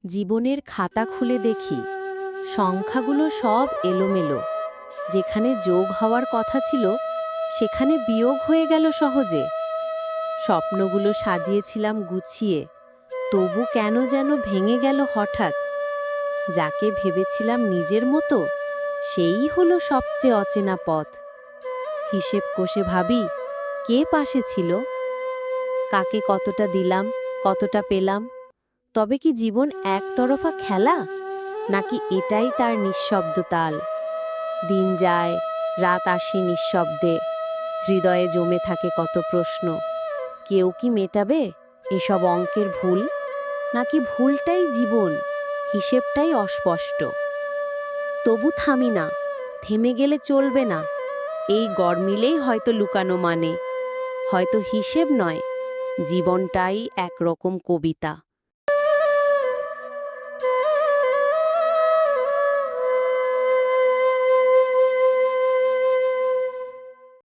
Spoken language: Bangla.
জীবনের খাতা খুলে দেখি সংখ্যাগুলো সব এলোমেলো। যেখানে যোগ হওয়ার কথা ছিল সেখানে বিয়োগ হয়ে গেল সহজে। স্বপ্নগুলো সাজিয়েছিলাম গুছিয়ে, তবু কেন যেন ভেঙে গেল হঠাৎ। যাকে ভেবেছিলাম নিজের মতো, সেই হলো সবচেয়ে অচেনা পথ। হিসেব কষে ভাবি, কে পাশে ছিল, কাকে কতটা দিলাম, কতটা পেলাম। তবে কি জীবন একতরফা খেলা, নাকি এটাই তার নিঃশব্দ তাল? দিন যায়, রাত আসে নিঃশব্দে, হৃদয়ে জমে থাকে কত প্রশ্ন। কেউ কি মেটাবে এসব অঙ্কের ভুল, নাকি ভুলটাই জীবন, হিসেবটাই অস্পষ্ট? তবু থামি না, থেমে গেলে চলবে না। এই গরমিলেই হয়তো লুকানো মানে, হয়তো হিসেব নয়, জীবনটাই একরকম কবিতা।